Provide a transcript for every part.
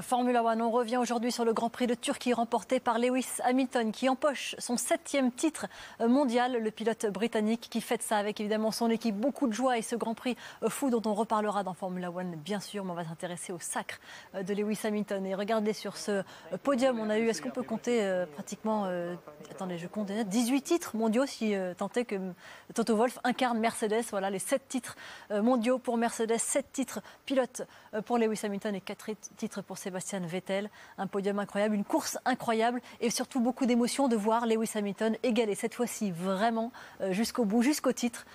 Formula One, on revient aujourd'hui sur le Grand Prix de Turquie remporté par Lewis Hamilton qui empoche son 7e titre mondial. Le pilote britannique qui fête ça avec évidemment son équipe. Beaucoup de joie et ce Grand Prix fou dont on reparlera dans Formula One bien sûr. Mais on va s'intéresser au sacre de Lewis Hamilton. Et regardez sur ce podium, on a eu, est-ce qu'on peut compter pratiquement, attendez je compte, 18 titres mondiaux si tant est que Toto Wolff incarne Mercedes. Voilà les 7 titres mondiaux pour Mercedes, 7 titres pilotes pour Lewis Hamilton et 4 titres pour Sébastien Vettel. Un podium incroyable, une course incroyable et surtout beaucoup d'émotions de voir Lewis Hamilton égaler cette fois-ci vraiment jusqu'au bout, jusqu'au titre.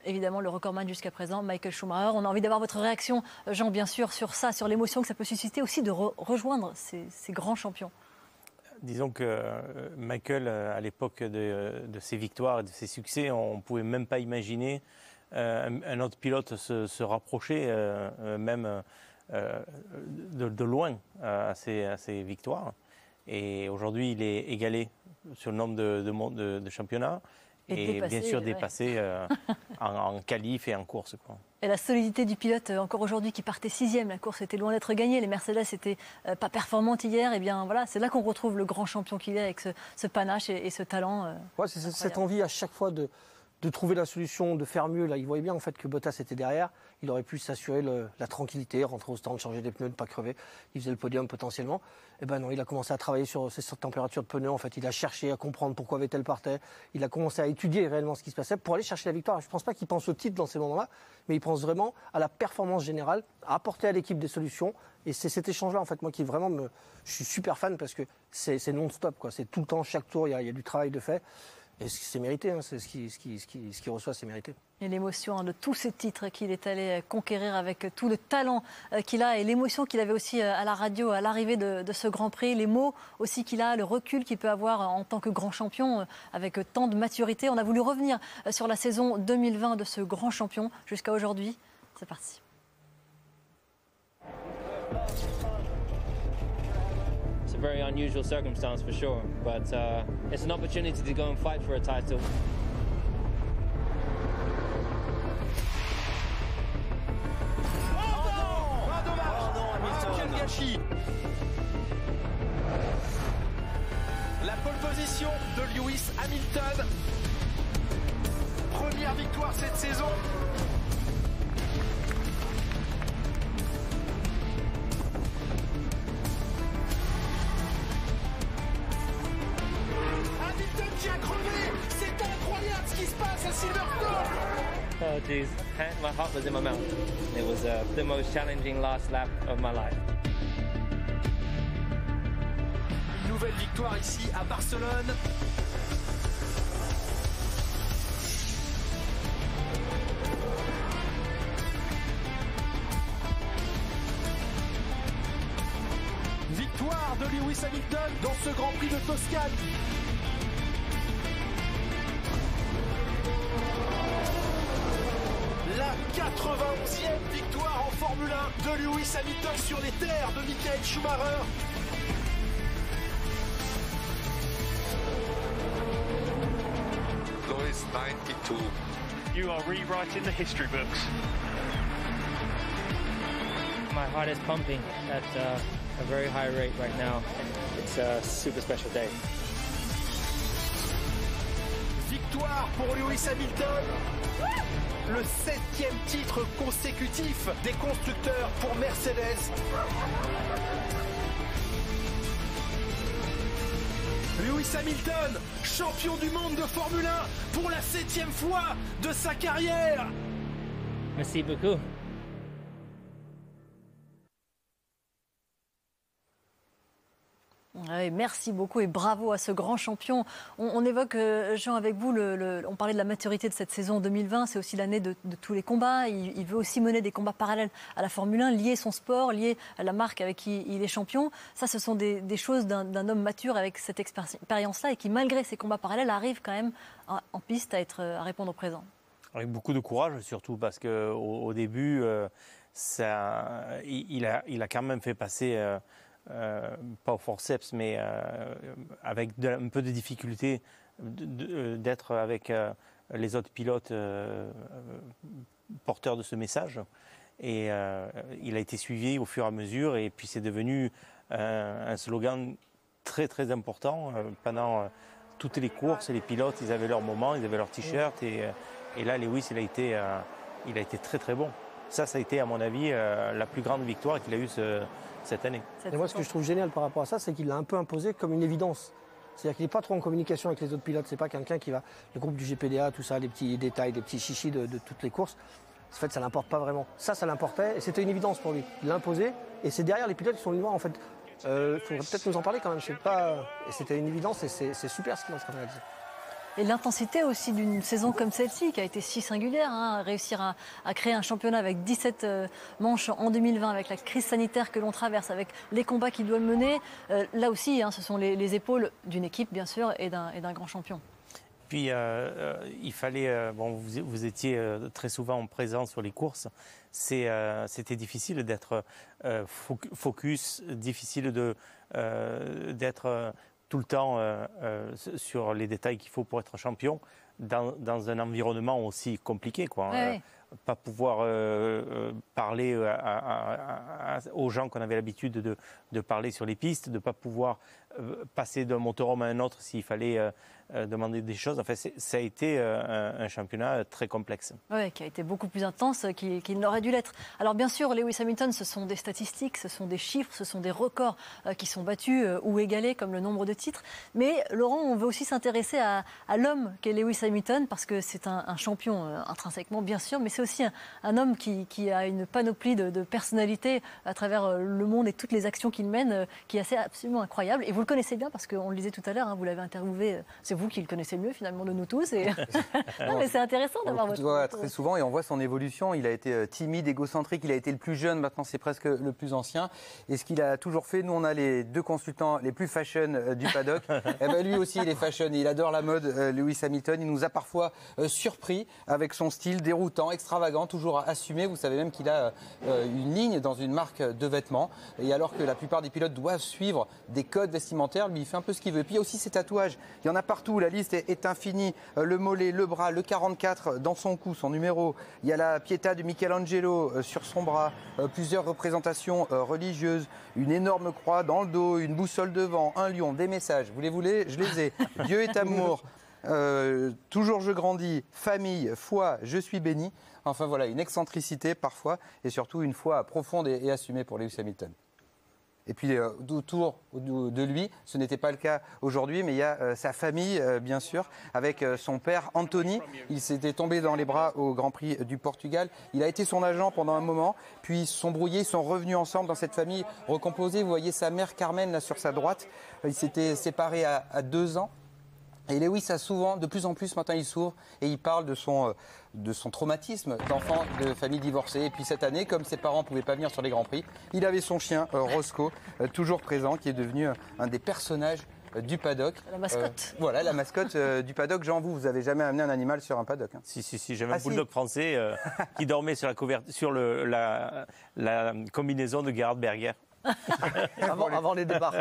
Évidemment, le recordman jusqu'à présent, Michael Schumacher. On a envie d'avoir votre réaction, Jean, bien sûr, sur ça, sur l'émotion que ça peut susciter aussi de rejoindre ces grands champions. Disons que Michael, à l'époque de ses victoires et de ses succès, on ne pouvait même pas imaginer un autre pilote se rapprocher, même de loin à ses victoires. Et aujourd'hui, il est égalé sur le nombre de championnats et dépassé, bien sûr dépassé en qualif et en course, quoi. Et la solidité du pilote, encore aujourd'hui, qui partait 6e, la course était loin d'être gagnée, les Mercedes n'étaient pas performantes hier, et bien voilà, c'est là qu'on retrouve le grand champion qu'il est avec ce panache et ce talent. Ouais, c'est cette envie à chaque fois de trouver la solution, de faire mieux. Là, il voyait bien en fait que Bottas était derrière. Il aurait pu s'assurer la tranquillité, rentrer au stand, changer des pneus, ne pas crever. Il faisait le podium potentiellement. Et ben non, il a commencé à travailler sur ces températures de pneus. En fait, il a cherché à comprendre pourquoi Vettel partait. Il a commencé à étudier réellement ce qui se passait pour aller chercher la victoire. Je ne pense pas qu'il pense au titre dans ces moments-là, mais il pense vraiment à la performance générale, à apporter à l'équipe des solutions. Et c'est cet échange-là, en fait, moi, qui vraiment je suis super fan parce que c'est non-stop, quoi. C'est tout le temps, chaque tour, il y a du travail de fait. Et c'est mérité, hein, c'est ce qu'il reçoit, c'est mérité. Et l'émotion de tous ces titres qu'il est allé conquérir avec tout le talent qu'il a et l'émotion qu'il avait aussi à la radio à l'arrivée de ce Grand Prix, les mots aussi qu'il a, le recul qu'il peut avoir en tant que grand champion avec tant de maturité. On a voulu revenir sur la saison 2020 de ce grand champion jusqu'à aujourd'hui. C'est parti. A very unusual circumstance for sure, but it's an opportunity to go and fight for a title. Quel gâchis! La pole position de Lewis Hamilton. Première victoire cette saison. Qui a crevé, c'est incroyable ce qui se passe à Silverstone. Oh jeez, my heart was in my mouth. It was the most challenging last lap of my life. Une nouvelle victoire ici à Barcelone. Victoire de Lewis Hamilton dans ce Grand Prix de Toscane. La 91e victoire en Formule 1 de Lewis Hamilton sur les terres de Michael Schumacher. Lewis 92. You are rewriting the history books. My heart is pumping at a very high rate right now. It's a super special day. Victoire pour Lewis Hamilton. Le 7e titre consécutif des constructeurs pour Mercedes. Lewis Hamilton, champion du monde de Formule 1 pour la 7e fois de sa carrière. Merci beaucoup. Oui, merci beaucoup et bravo à ce grand champion. On évoque, Jean, avec vous, on parlait de la maturité de cette saison 2020. C'est aussi l'année de tous les combats. Il veut aussi mener des combats parallèles à la Formule 1, lier son sport, lier à la marque avec qui il est champion. Ça, ce sont des choses d'un homme mature avec cette expérience-là et qui, malgré ces combats parallèles, arrive quand même en piste à répondre au présent. Avec beaucoup de courage, surtout parce qu'au début, il a quand même fait passer... pas au forceps, mais avec un peu de difficulté d'être avec les autres pilotes porteurs de ce message. Et il a été suivi au fur et à mesure. Et puis c'est devenu un slogan très très important pendant toutes les courses. Les pilotes, ils avaient leur moment, ils avaient leur t-shirt. Et là, Lewis, il a été très très bon. Ça a été, à mon avis, la plus grande victoire qu'il a eue cette année. Et moi, ce que je trouve génial par rapport à ça, c'est qu'il l'a un peu imposé comme une évidence. C'est-à-dire qu'il n'est pas trop en communication avec les autres pilotes. C'est pas quelqu'un qui va, le groupe du GPDA, tout ça, les petits détails, les petits chichis de toutes les courses. En fait, ça l'importe pas vraiment. Ça l'importait et c'était une évidence pour lui. Il l'a imposé et c'est derrière les pilotes qui sont venus voir en fait. Il faudrait peut-être nous en parler quand même. Je sais pas. Et c'était une évidence et c'est super ce qu'il est en train de réaliser. Et l'intensité aussi d'une saison comme celle-ci, qui a été si singulière, réussir à créer un championnat avec 17 manches en 2020, avec la crise sanitaire que l'on traverse, avec les combats qu'il doit mener. Là aussi, ce sont les épaules d'une équipe, bien sûr, et d'un grand champion. Puis, il fallait... vous étiez très souvent présent sur les courses. C'était difficile d'être focus, difficile d'être... tout le temps sur les détails qu'il faut pour être champion dans un environnement aussi compliqué, quoi. Ouais. Pas pouvoir parler aux gens qu'on avait l'habitude de parler sur les pistes, de ne pas pouvoir passer d'un motorhome à un autre s'il fallait demander des choses. Enfin, ça a été un championnat très complexe. Oui, qui a été beaucoup plus intense qu'il n'aurait dû l'être. Alors bien sûr, Lewis Hamilton, ce sont des statistiques, ce sont des chiffres, ce sont des records qui sont battus ou égalés, comme le nombre de titres. Mais Laurent, on veut aussi s'intéresser à l'homme qu'est Lewis Hamilton, parce que c'est un champion intrinsèquement, bien sûr, mais c'est aussi un homme qui a une panoplie de personnalités à travers le monde et toutes les actions qu'il mène, qui est assez absolument incroyable. Et vous le connaissez bien, parce qu'on le disait tout à l'heure, vous l'avez interviewé, c'est vous qui le connaissez mieux finalement de nous tous. Et... non, mais c'est intéressant d'avoir votre... On le voit très souvent et on voit son évolution. Il a été timide, égocentrique, il a été le plus jeune, maintenant c'est presque le plus ancien. Et ce qu'il a toujours fait, nous on a les deux consultants les plus fashion du paddock. Et ben lui aussi il est fashion, il adore la mode, Lewis Hamilton. Il nous a parfois surpris avec son style déroutant, extravagant, toujours assumé. Vous savez même qu'il a une ligne dans une marque de vêtements. Et alors que la plupart des pilotes doivent suivre des codes vestimentaires, lui il fait un peu ce qu'il veut. Et puis il y a aussi ses tatouages. Il y en a partout. La liste est infinie. Le mollet, le bras, le 44 dans son cou, son numéro. Il y a la Pietà de Michelangelo sur son bras. Plusieurs représentations religieuses. Une énorme croix dans le dos. Une boussole devant. Un lion. Des messages. Vous les voulez? Je les ai. Dieu est amour. Toujours je grandis. Famille, foi, je suis béni. Enfin voilà, une excentricité parfois. Et surtout une foi profonde et assumée pour Lewis Hamilton. Et puis autour de lui, ce n'était pas le cas aujourd'hui, mais il y a sa famille, bien sûr, avec son père Anthony. Il s'était tombé dans les bras au Grand Prix du Portugal. Il a été son agent pendant un moment, puis ils se sont brouillés, ils sont revenus ensemble dans cette famille recomposée. Vous voyez sa mère Carmen là sur sa droite. Ils s'étaient séparés à 2 ans. Et Lewis a souvent, de plus en plus, maintenant il s'ouvre et il parle de son traumatisme d'enfant de famille divorcée. Et puis cette année, comme ses parents ne pouvaient pas venir sur les Grands Prix, il avait son chien, Roscoe, toujours présent, qui est devenu un des personnages du paddock. La mascotte. Voilà, la mascotte du paddock. Jean, vous n'avez jamais amené un animal sur un paddock, hein? Si, j'avais un bulldog français qui dormait sur la combinaison de Gerhard Berger. avant les départs.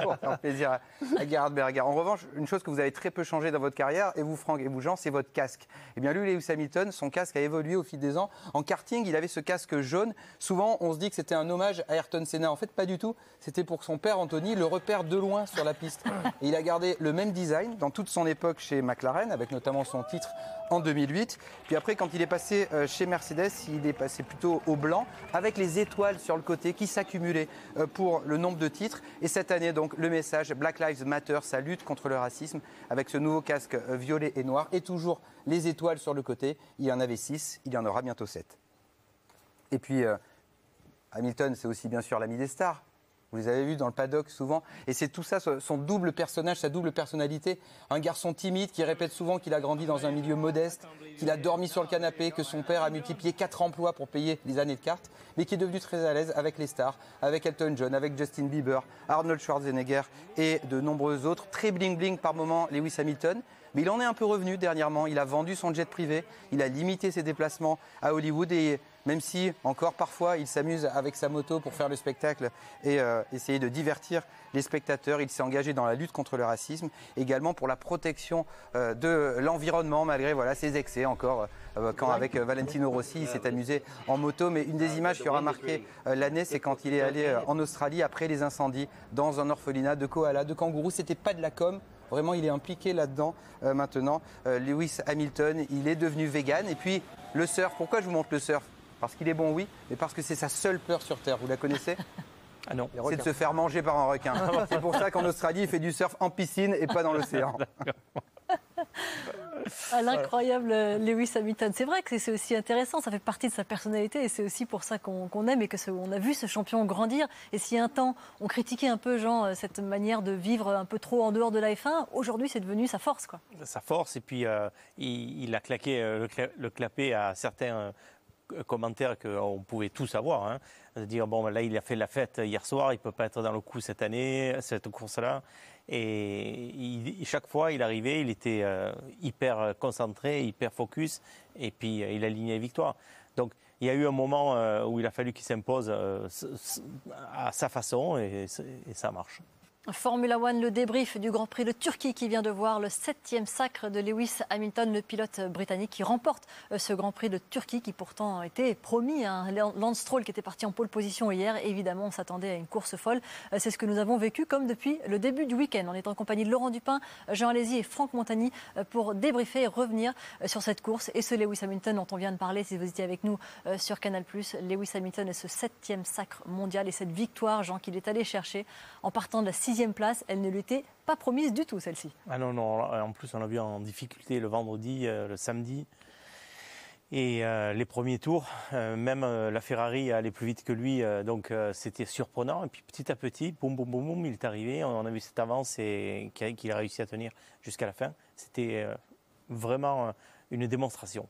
Bon, un plaisir à Gerhard Berger. En revanche, une chose que vous avez très peu changé dans votre carrière, et vous Franck et vous Jean, c'est votre casque. Eh bien lui, Lewis Hamilton, son casque a évolué au fil des ans. En karting, il avait ce casque jaune. Souvent, on se dit que c'était un hommage à Ayrton Senna. En fait, pas du tout. C'était pour que son père Anthony le repère de loin sur la piste. Et il a gardé le même design dans toute son époque chez McLaren, avec notamment son titre en 2008. Puis après, quand il est passé chez Mercedes, il est passé plutôt au blanc, avec les étoiles sur le côté qui s'accumulaient pour le nombre de titres. Et cette année, donc, le message Black Lives Matter, sa lutte contre le racisme, avec ce nouveau casque violet et noir, et toujours les étoiles sur le côté. Il y en avait 6, il y en aura bientôt 7. Et puis, Hamilton, c'est aussi bien sûr l'ami des stars. Vous les avez vus dans le paddock souvent. Et c'est tout ça, son double personnage, sa double personnalité. Un garçon timide qui répète souvent qu'il a grandi dans un milieu modeste, qu'il a dormi sur le canapé, que son père a multiplié 4 emplois pour payer les années de cartes, mais qui est devenu très à l'aise avec les stars, avec Elton John, avec Justin Bieber, Arnold Schwarzenegger et de nombreux autres. Très bling-bling par moments, Lewis Hamilton. Mais il en est un peu revenu dernièrement. Il a vendu son jet privé, il a limité ses déplacements à Hollywood et même si encore parfois il s'amuse avec sa moto pour faire le spectacle et essayer de divertir les spectateurs, il s'est engagé dans la lutte contre le racisme, également pour la protection de l'environnement malgré ses excès encore. Quand avec Valentino Rossi, il s'est amusé en moto. Mais une des images qui aura marqué l'année, c'est quand il est allé en Australie après les incendies dans un orphelinat de koalas, de kangourous. C'était pas de la com. Vraiment, il est impliqué là-dedans maintenant. Lewis Hamilton, il est devenu vegan. Et puis, le surf. Pourquoi je vous montre le surf? Parce qu'il est bon, oui, mais parce que c'est sa seule peur sur Terre. Vous la connaissez? Ah non. C'est de se faire manger par un requin. C'est pour ça qu'en Australie, il fait du surf en piscine et pas dans l'océan. L'incroyable Lewis Hamilton. C'est vrai que c'est aussi intéressant, ça fait partie de sa personnalité et c'est aussi pour ça qu'on aime et qu'on a vu ce champion grandir. Et si un temps on critiquait un peu Jean, cette manière de vivre un peu trop en dehors de la F1, aujourd'hui c'est devenu sa force, quoi. Sa force, et puis il a claqué le clapet à certains commentaires qu'on pouvait tous avoir, hein. De dire bon là il a fait la fête hier soir, il peut pas être dans le coup cette année, cette course-là. Et chaque fois il arrivait, il était hyper concentré, hyper focus, et puis il alignait les victoires. Donc il y a eu un moment où il a fallu qu'il s'impose à sa façon, et ça marche. Formula One, le débrief du Grand Prix de Turquie qui vient de voir le 7e sacre de Lewis Hamilton, le pilote britannique qui remporte ce Grand Prix de Turquie qui pourtant était promis. Lance Stroll qui était parti en pole position hier. Évidemment, on s'attendait à une course folle. C'est ce que nous avons vécu comme depuis le début du week-end. On est en compagnie de Laurent Dupin, Jean Alesi et Franck Montagny pour débriefer et revenir sur cette course et ce Lewis Hamilton dont on vient de parler si vous étiez avec nous sur Canal+. Lewis Hamilton et ce 7e sacre mondial et cette victoire, Jean, qu'il est allé chercher en partant de la 6e place, elle ne lui était pas promise du tout, celle-ci. Ah non, en plus on l'a vu en difficulté le vendredi, le samedi. Et les premiers tours, même la Ferrari allait plus vite que lui, donc c'était surprenant. Et puis petit à petit, boum, boum, boum, boum, il est arrivé. On a vu cette avance et qu'il a réussi à tenir jusqu'à la fin. C'était vraiment une démonstration.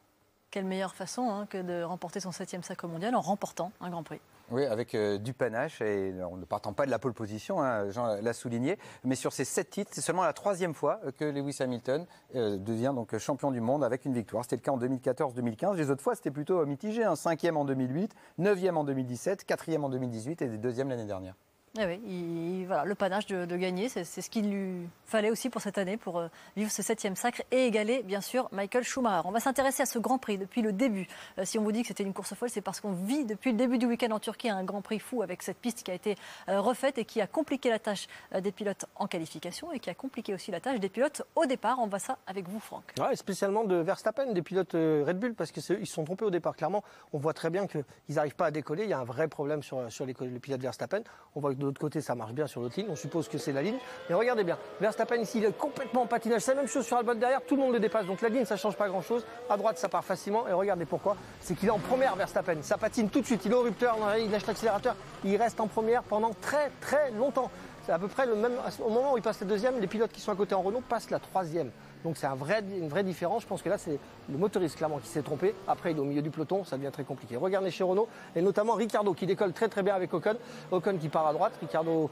Quelle meilleure façon que de remporter son 7e sacre mondial en remportant un Grand Prix. Oui, avec du panache et en ne partant pas de la pole position, hein, Jean l'a souligné. Mais sur ces 7 titres, c'est seulement la 3e fois que Lewis Hamilton devient donc champion du monde avec une victoire. C'était le cas en 2014-2015. Les autres fois, c'était plutôt mitigé. 5e en 2008, 9e en 2017, 4e en 2018 et 2e l'année dernière. Ah oui, voilà, le panache de gagner, c'est ce qu'il lui fallait aussi pour cette année, pour vivre ce 7e sacre et égaler, bien sûr, Michael Schumacher. On va s'intéresser à ce Grand Prix depuis le début. Si on vous dit que c'était une course folle, c'est parce qu'on vit depuis le début du week-end en Turquie un Grand Prix fou avec cette piste qui a été refaite et qui a compliqué la tâche des pilotes en qualification et qui a compliqué aussi la tâche des pilotes au départ. On voit ça avec vous, Franck. Ouais, spécialement de Verstappen, des pilotes Red Bull, parce qu'ils se sont trompés au départ. Clairement, on voit très bien qu'ils n'arrivent pas à décoller. Il y a un vrai problème sur les pilotes Verstappen. On voit que de l'autre côté, ça marche bien sur l'autre ligne. On suppose que c'est la ligne. Mais regardez bien, Verstappen ici, il est complètement en patinage. C'est la même chose sur Albon derrière, tout le monde le dépasse. Donc la ligne, ça ne change pas grand-chose. À droite, ça part facilement. Et regardez pourquoi. C'est qu'il est en première, Verstappen. Ça patine tout de suite. Il est au rupteur, il lâche l'accélérateur. Il reste en première pendant très très longtemps. C'est à peu près le même. Au moment où il passe la 2e, les pilotes qui sont à côté en Renault passent la 3e. Donc c'est une vraie différence. Je pense que là, c'est le motoriste clairement qui s'est trompé. Après, il est au milieu du peloton, ça devient très compliqué. Regardez chez Renault, et notamment Ricciardo qui décolle très très bien avec Ocon. Ocon qui part à droite, Ricciardo.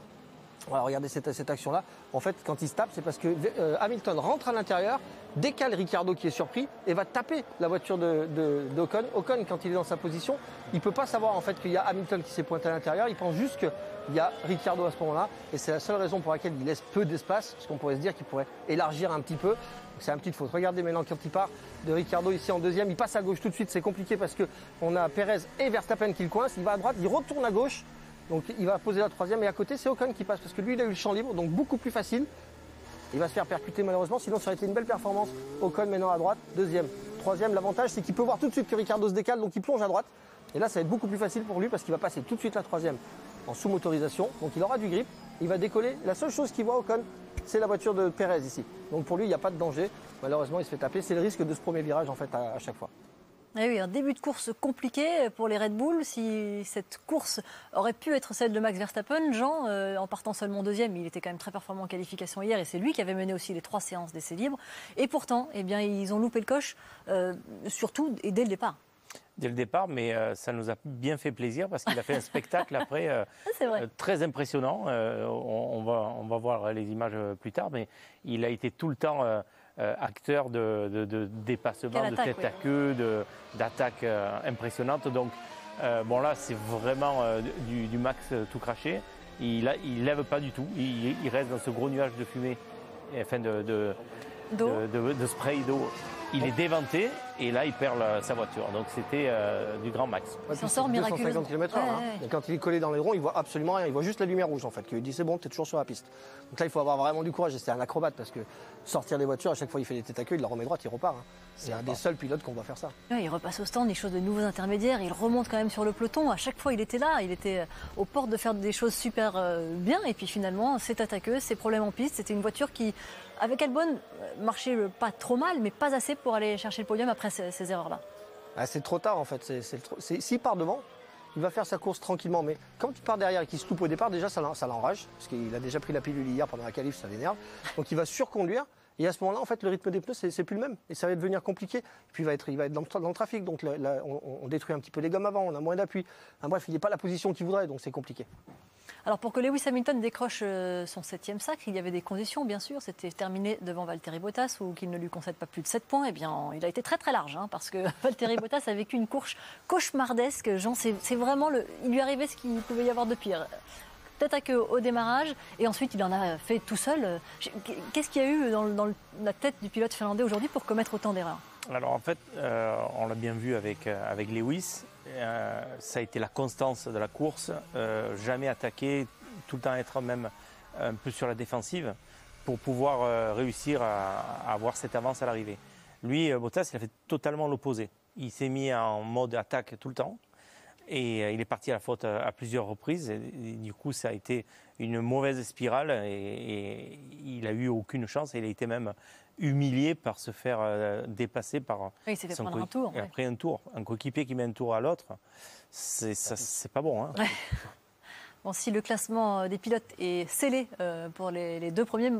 Voilà, regardez cette action-là. En fait, quand il se tape, c'est parce que Hamilton rentre à l'intérieur, décale Ricciardo qui est surpris et va taper la voiture d'Ocon. Ocon, quand il est dans sa position, il ne peut pas savoir en fait qu'il y a Hamilton qui s'est pointé à l'intérieur. Il pense juste qu'il y a Ricciardo à ce moment-là. Et c'est la seule raison pour laquelle il laisse peu d'espace, parce qu'on pourrait se dire qu'il pourrait élargir un petit peu. C'est une petite faute. Regardez maintenant quand il part de Ricciardo ici en 2e, il passe à gauche tout de suite. C'est compliqué parce qu'on a Perez et Verstappen qui le coincent. Il va à droite, il retourne à gauche. Donc il va poser la 3e et à côté c'est Ocon qui passe parce que lui il a eu le champ libre, donc beaucoup plus facile. Il va se faire percuter malheureusement, sinon ça aurait été une belle performance. Ocon maintenant à droite, 2e. 3e, l'avantage c'est qu'il peut voir tout de suite que Ricciardo se décale, donc il plonge à droite. Et là ça va être beaucoup plus facile pour lui parce qu'il va passer tout de suite la 3e en sous-motorisation. Donc il aura du grip, il va décoller. La seule chose qu'il voit Ocon, c'est la voiture de Perez ici. Donc pour lui il n'y a pas de danger. Malheureusement il se fait taper, c'est le risque de ce premier virage en fait à chaque fois. Ah oui, un début de course compliqué pour les Red Bull. Si cette course aurait pu être celle de Max Verstappen, Jean, en partant seulement 2e, il était quand même très performant en qualification hier et c'est lui qui avait mené aussi les 3 séances d'essais libres. Et pourtant, eh bien, ils ont loupé le coche, surtout et dès le départ. Dès le départ, mais ça nous a bien fait plaisir parce qu'il a fait un spectacle après très impressionnant. On va voir les images plus tard, mais il a été tout le temps acteur de dépassement, de tête à queue, d'attaque impressionnante. Donc bon là, c'est vraiment du Max tout craché. Il lève pas du tout. Il reste dans ce gros nuage de fumée, enfin de spray d'eau. Il est déventé et là il perd sa voiture. Donc c'était du grand Max. Il s'en sort miraculeusement. 250 km/h. Et quand il est collé dans les ronds, il voit absolument rien. Il voit juste la lumière rouge en fait. Qui lui dit c'est bon, t'es toujours sur la piste. Donc là il faut avoir vraiment du courage. Et c'est un acrobate parce que sortir des voitures, à chaque fois il fait des têtes à queue, il la remet droite, il repart. C'est un des seuls pilotes qu'on va faire ça. Ouais, il repasse au stand, il chose de nouveaux intermédiaires, il remonte quand même sur le peloton. À chaque fois il était là, il était aux portes de faire des choses super bien. Et puis finalement, ses têtes à queue, ses problèmes en piste, c'était une voiture qui, avec Albon, marchait pas trop mal, mais pas assez pour aller chercher le podium après ces erreurs-là. Ah, c'est trop tard en fait. S'il part devant, il va faire sa course tranquillement. Mais quand il part derrière et qu'il se loupe au départ, déjà ça l'enrage. Parce qu'il a déjà pris la pilule hier pendant la qualif, ça l'énerve. Donc il va surconduire. Et à ce moment-là, en fait, le rythme des pneus, c'est plus le même. Et ça va devenir compliqué. Et puis il va être dans le trafic. Donc là, on détruit un petit peu les gommes avant, on a moins d'appui. Bref, il n'est pas la position qu'il voudrait, donc c'est compliqué. Alors pour que Lewis Hamilton décroche son 7e sacre, il y avait des conditions bien sûr. C'était terminé devant Valtteri Bottas ou qu'il ne lui concède pas plus de 7 points. Eh bien, il a été très très large parce que Valtteri Bottas a vécu une course cauchemardesque. Jean, c'est vraiment il lui arrivait ce qu'il pouvait y avoir de pire. Tête à queue au démarrage et ensuite il en a fait tout seul. Qu'est-ce qu'il y a eu dans la tête du pilote finlandais aujourd'hui pour commettre autant d'erreurs? Alors en fait, on l'a bien vu avec Lewis. Ça a été la constance de la course, jamais attaquer, tout le temps être même un peu sur la défensive pour pouvoir réussir à avoir cette avance à l'arrivée. Lui, Bottas, il a fait totalement l'opposé. Il s'est mis en mode attaque tout le temps et il est parti à la faute à plusieurs reprises. Et du coup, ça a été une mauvaise spirale et il n'a eu aucune chance. Et il a été même humilié par se faire dépasser par il s'est fait prendre un tour. Après un tour, un coéquipier qui met un tour à l'autre, c'est pas bon. Ouais. Bon, si le classement des pilotes est scellé pour les 2 premiers,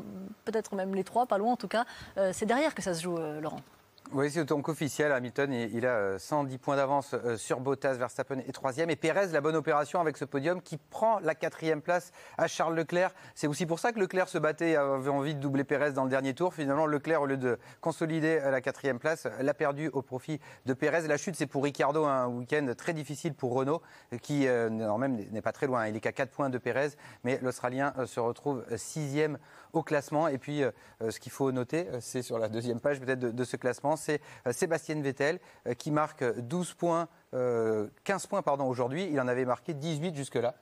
peut-être même les 3, pas loin en tout cas, c'est derrière que ça se joue, Laurent. Oui, c'est donc officiel. Hamilton, il a 110 points d'avance sur Bottas, Verstappen est 3e. Et Pérez, la bonne opération avec ce podium qui prend la 4e place à Charles Leclerc. C'est aussi pour ça que Leclerc se battait, avait envie de doubler Pérez dans le dernier tour. Finalement, Leclerc, au lieu de consolider la 4e place, l'a perdu au profit de Pérez. La chute, c'est pour Ricciardo, un week-end très difficile pour Renault, qui même n'est pas très loin. Il est qu'à 4 points de Pérez, mais l'Australien se retrouve 6e au classement. Et puis, ce qu'il faut noter, c'est sur la 2e page peut-être de ce classement, c'est Sébastien Vettel qui marque 15 points aujourd'hui. Il en avait marqué 18 jusque-là.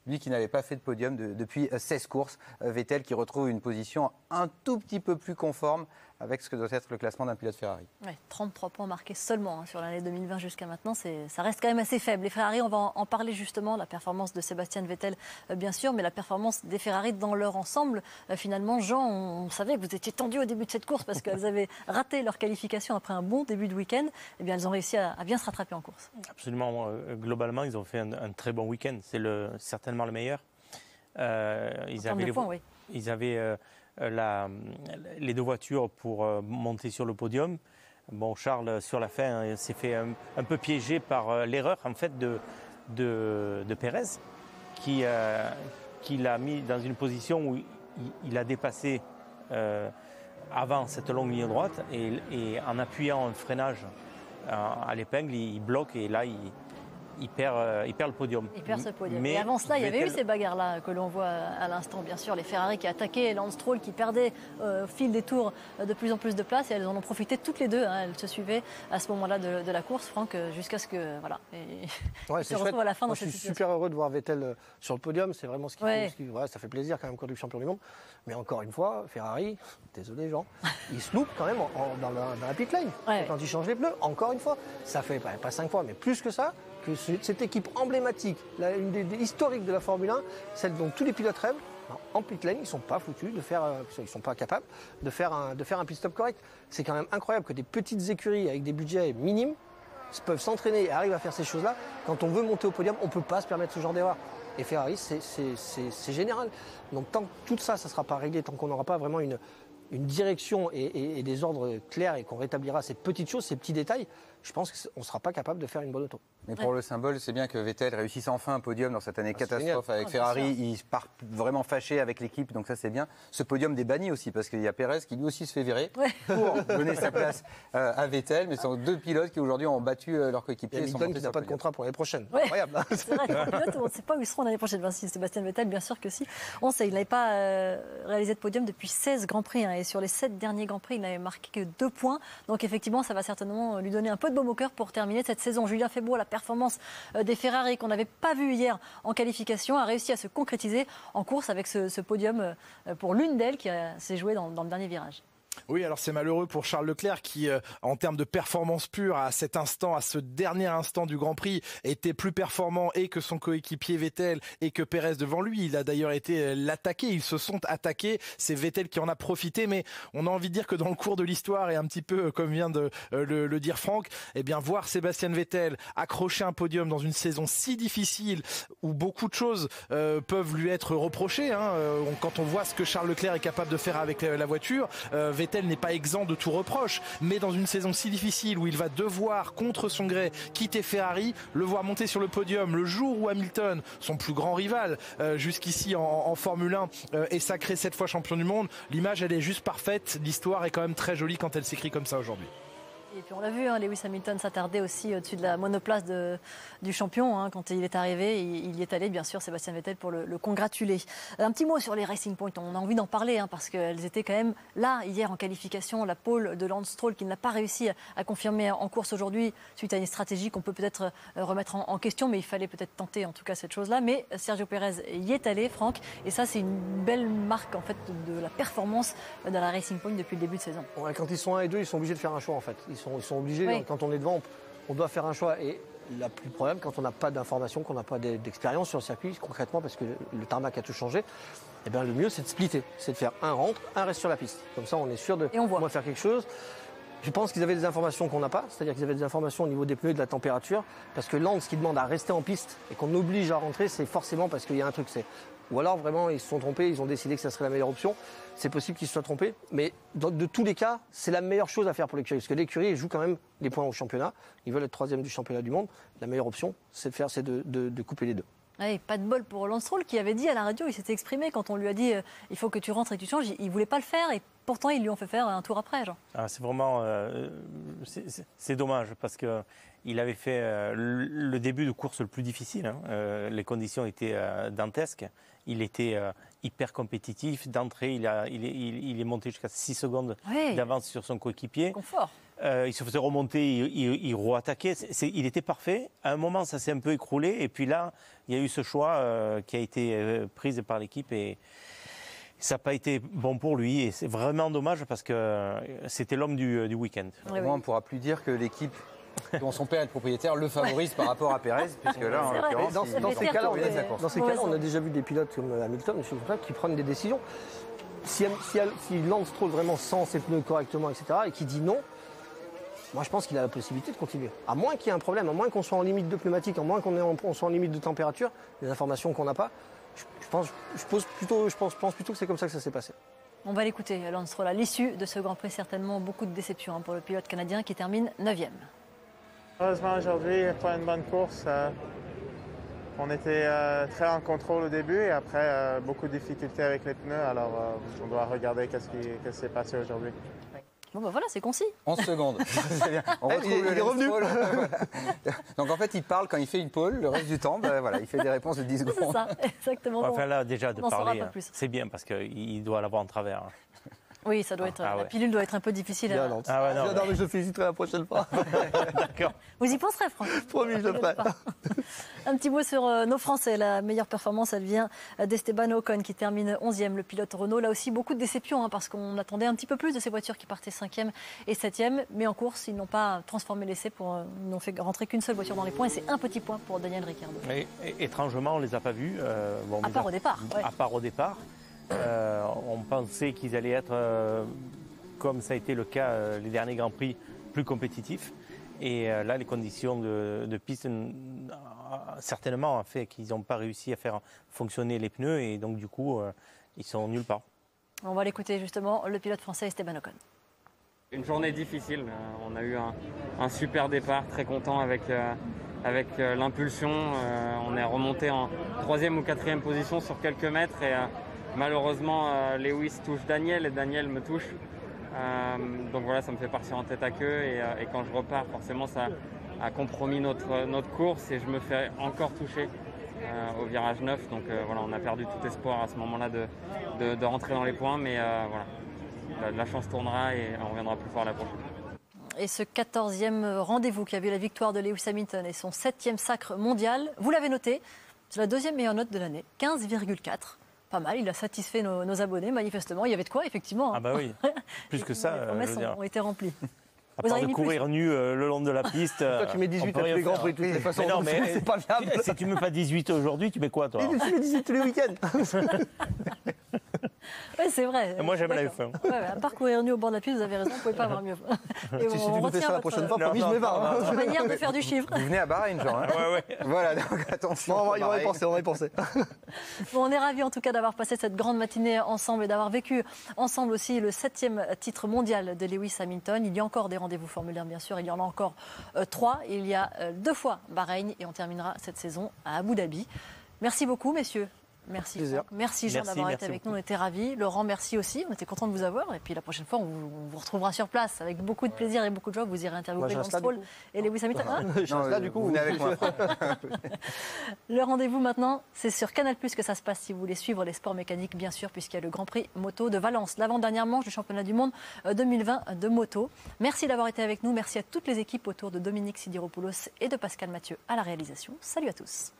Lui qui n'avait pas fait de podium depuis 16 courses. Vettel qui retrouve une position un tout petit peu plus conforme avec ce que doit être le classement d'un pilote Ferrari. Ouais, 33 points marqués seulement sur l'année 2020 jusqu'à maintenant, ça reste quand même assez faible. Les Ferrari, on va en parler justement, la performance de Sébastien Vettel bien sûr, mais la performance des Ferrari dans leur ensemble. Finalement, Jean, on savait que vous étiez tendu au début de cette course parce qu'elles avaient raté leur qualification après un bon début de week-end. Eh bien, elles ont réussi à bien se rattraper en course. Absolument. Globalement, ils ont fait un très bon week-end. C'est certainement le meilleur. Ils avaient les 2 voitures pour monter sur le podium. Bon, Charles, sur la fin, s'est fait un peu piégé par l'erreur en fait de Pérez, qui l'a mis dans une position où il a dépassé avant cette longue ligne droite et en appuyant un freinage à l'épingle, il bloque et là il perd le podium. Il perd ce podium. Mais avant cela, il y avait eu ces bagarres-là que l'on voit à l'instant, bien sûr. Les Ferrari qui attaquaient, Lance Stroll qui perdait au fil des tours de plus en plus de place. Et elles en ont profité toutes les deux. Elles se suivaient à ce moment-là de la course, Franck, jusqu'à ce que... Voilà. Ouais, c'est chouette. À la fin Moi, je suis super heureux de voir Vettel sur le podium. C'est vraiment ce qu'il faut. Ça fait plaisir quand même qu'on est champion du monde. Mais encore une fois, Ferrari, désolé Jean, il se loupe quand même dans la pit lane. Ouais. Quand il change les pneus, encore une fois, ça fait pas 5 fois, mais plus que ça, que cette équipe emblématique, une des historiques de la Formule 1, celle dont tous les pilotes rêvent, en pit lane, ils ne sont pas foutus ils ne sont pas capables de faire un pit stop correct. C'est quand même incroyable que des petites écuries avec des budgets minimes peuvent s'entraîner et arrivent à faire ces choses-là. Quand on veut monter au podium, on ne peut pas se permettre ce genre d'erreur. Et Ferrari, c'est général. Donc tant que tout ça, ça ne sera pas réglé, tant qu'on n'aura pas vraiment une direction et des ordres clairs et qu'on rétablira ces petites choses, ces petits détails, je pense qu'on ne sera pas capable de faire une bonne auto. Mais pour le symbole, c'est bien que Vettel réussisse enfin un podium dans cette année catastrophe avec Ferrari. Il part vraiment fâché avec l'équipe, donc ça c'est bien. Ce podium des bannis aussi, parce qu'il y a Pérez qui lui aussi se fait virer pour donner sa place à Vettel. Mais ce sont 2 pilotes qui aujourd'hui ont battu leur coéquipier. Et Hamilton qui n'a pas de contrat pour l'année prochaine. Incroyable. C'est vrai, les pilotes, on ne sait pas où ils seront l'année prochaine. Si Sébastien Vettel, bien sûr que si. On sait, il n'avait pas réalisé de podium depuis 16 Grands Prix. Et sur les 7 derniers Grands Prix, il n'avait marqué que 2 points. Donc effectivement, ça va certainement lui donner un peu de baume au cœur pour terminer cette saison. Julien Febvre, la performance des Ferrari qu'on n'avait pas vu hier en qualification a réussi à se concrétiser en course avec ce podium pour l'une d'elles qui s'est jouée dans le dernier virage. Oui, alors c'est malheureux pour Charles Leclerc qui, en termes de performance pure, à cet instant, à ce dernier instant du Grand Prix, était plus performant et que son coéquipier Vettel et que Pérez devant lui. Il a d'ailleurs été l'attaqué, ils se sont attaqués. C'est Vettel qui en a profité, mais on a envie de dire que dans le cours de l'histoire, et un petit peu comme vient de le dire Franck, eh bien voir Sébastien Vettel accrocher un podium dans une saison si difficile où beaucoup de choses peuvent lui être reprochées. Quand on voit ce que Charles Leclerc est capable de faire avec la voiture, Vettel n'est pas exempt de tout reproche, mais dans une saison si difficile où il va devoir, contre son gré, quitter Ferrari, le voir monter sur le podium le jour où Hamilton, son plus grand rival jusqu'ici en Formule 1, est sacré 7 fois champion du monde, l'image elle est juste parfaite, l'histoire est quand même très jolie quand elle s'écrit comme ça aujourd'hui. Et puis on l'a vu, Lewis Hamilton s'attardait aussi au-dessus de la monoplace du champion. Quand il est arrivé, il y est allé, bien sûr, Sébastien Vettel, pour le congratuler. Un petit mot sur les Racing Point. On a envie d'en parler parce qu'elles étaient quand même là hier en qualification. La pole de Lance Stroll qui n'a pas réussi à confirmer en course aujourd'hui suite à une stratégie qu'on peut peut-être remettre en question, mais il fallait peut-être tenter en tout cas cette chose-là. Mais Sergio Pérez y est allé, Franck, et ça c'est une belle marque en fait de la performance de la Racing Point depuis le début de saison. Ouais, quand ils sont 1 et 2, ils sont obligés de faire un choix en fait. Ils sont obligés, oui. Quand on est devant, on doit faire un choix. Et le problème, quand on n'a pas d'informations, qu'on n'a pas d'expérience sur le circuit, concrètement, parce que le tarmac a tout changé, eh bien, le mieux, c'est de splitter. C'est de faire un rentre, un reste sur la piste. Comme ça, on est sûr de moins faire quelque chose. Je pense qu'ils avaient des informations qu'on n'a pas, c'est-à-dire qu'ils avaient des informations au niveau des pneus et de la température, parce que Lance qui demande à rester en piste et qu'on oblige à rentrer, c'est forcément parce qu'il y a un truc. Ou alors vraiment ils se sont trompés, ils ont décidé que ça serait la meilleure option. C'est possible qu'ils se soient trompés, mais de tous les cas, c'est la meilleure chose à faire pour l'écurie, parce que l'écurie joue quand même les points au championnat. Ils veulent être 3e du championnat du monde. La meilleure option, c'est de couper les deux. Ouais, pas de bol pour Lance Stroll qui avait dit à la radio, il s'était exprimé quand on lui a dit il faut que tu rentres et que tu changes, il ne voulait pas le faire et pourtant ils lui ont fait faire un tour après. C'est vraiment c'est dommage parce que il avait fait le début de course le plus difficile. Les conditions étaient dantesques. Il était hyper compétitif. D'entrée, il est monté jusqu'à 6 secondes d'avance sur son coéquipier. Confort. Il se faisait remonter, il re-attaquait. Il était parfait. À un moment, ça s'est un peu écroulé. Et puis là, il y a eu ce choix qui a été pris par l'équipe. Et ça n'a pas été bon pour lui. Et c'est vraiment dommage parce que c'était l'homme du week-end. Oui. Moi, on ne pourra plus dire que l'équipe dont son père est le propriétaire le favorise par rapport à Pérez, puisque là, en l'occurrence, dans ces cas-là, on a déjà vu des pilotes comme Hamilton qui prennent des décisions. Si Lance Stroll vraiment sent ses pneus correctement, etc., et qui dit non, moi je pense qu'il a la possibilité de continuer. À moins qu'il y ait un problème, à moins qu'on soit en limite de pneumatique, à moins qu'on soit en limite de température, des informations qu'on n'a pas, je pense plutôt que c'est comme ça que ça s'est passé. On va l'écouter, Lance Stroll, à l'issue de ce Grand Prix, certainement beaucoup de déception pour le pilote canadien qui termine 9e. Heureusement aujourd'hui, pas une bonne course. On était très en contrôle au début et après beaucoup de difficultés avec les pneus. Alors on doit regarder qu'est-ce qui s'est passé aujourd'hui. Bon voilà, c'est concis. 11 secondes. C'est bien. On retrouve le revenu. Donc en fait, il parle quand il fait une pole, le reste du temps, il fait des réponses de 10 secondes. C'est ça, exactement. Enfin là, déjà de parler, c'est bien parce qu'il doit l'avoir en travers. Oui, ça doit être. La pilule doit être un peu difficile. Non, mais je le féliciterai la prochaine fois. D'accord. Vous y penserez, Franck. Promis, je le ferai. Un petit mot sur nos Français. La meilleure performance, elle vient d'Esteban Ocon qui termine 11e, le pilote Renault. Là aussi, beaucoup de déceptions parce qu'on attendait un petit peu plus de ces voitures qui partaient 5e et 7e. Mais en course, ils n'ont pas transformé l'essai. Ils n'ont fait rentrer qu'une seule voiture dans les points. Et c'est un petit point pour Daniel Ricciardo. Et étrangement, on ne les a pas vus. À part au départ. Ouais. À part au départ. On pensait qu'ils allaient être, comme ça a été le cas les derniers Grands Prix, plus compétitifs. Et là, les conditions de piste, certainement, ont fait qu'ils n'ont pas réussi à faire fonctionner les pneus. Et donc, du coup, ils sont nulle part. On va l'écouter justement, le pilote français Esteban Ocon. Une journée difficile. On a eu un super départ, très content avec avec l'impulsion. On est remonté en 3e ou 4e position sur quelques mètres et malheureusement Lewis touche Daniel et Daniel me touche. Donc voilà, ça me fait partir en tête à queue et quand je repars, forcément ça a compromis notre course et je me fais encore toucher au virage 9. Donc voilà, on a perdu tout espoir à ce moment-là de rentrer dans les points, mais voilà, la chance tournera et on reviendra plus fort la prochaine. Et ce 14e rendez-vous qui a vu la victoire de Lewis Hamilton et son 7e sacre mondial, vous l'avez noté, c'est la 2e meilleure note de l'année, 15,4. Pas mal, il a satisfait nos abonnés, manifestement. Il y avait de quoi, effectivement. Ah bah oui, plus que ça. Les promesses ont été remplies. À part de courir nu le long de la piste. Toi, tu mets 18 à tous les grands prix, de toutes les façons. Non, mais c'est pas viable. Si tu ne mets pas 18 aujourd'hui, tu mets quoi, toi? Tu mets 18 tous les week-ends. Oui, c'est vrai. Moi, j'aime la F1. Ouais, à part courir nu au bord de la piste, vous avez raison, vous ne pouvez pas avoir mieux. Et si tu me fais ça la prochaine fois, promis, je mets pas. Votre manière de faire du chiffre. Vous venez à Bahreïn, genre. Hein. Ouais. Voilà, donc attention. Bon, on va y penser. Bon, on est ravis en tout cas d'avoir passé cette grande matinée ensemble et d'avoir vécu ensemble aussi le 7e titre mondial de Lewis Hamilton. Il y a encore des rendez-vous formulaires, bien sûr. Il y en a encore 3. Il y a 2 fois Bahreïn et on terminera cette saison à Abu Dhabi. Merci beaucoup, messieurs. Merci. Merci Jean d'avoir été avec nous, on était ravis. Laurent, merci aussi, on était content de vous avoir. Et puis la prochaine fois, on vous retrouvera sur place avec beaucoup de plaisir et beaucoup de joie. Vous irez interviewer Lance Stroll et Lewis Hamilton. Là, du coup, vous venez avec moi. Le rendez-vous maintenant, c'est sur Canal+ que ça se passe si vous voulez suivre les sports mécaniques, bien sûr, puisqu'il y a le Grand Prix moto de Valence, l'avant-dernière manche du championnat du monde 2020 de moto. Merci d'avoir été avec nous. Merci à toutes les équipes autour de Dominique Sidiropoulos et de Pascal Mathieu à la réalisation. Salut à tous.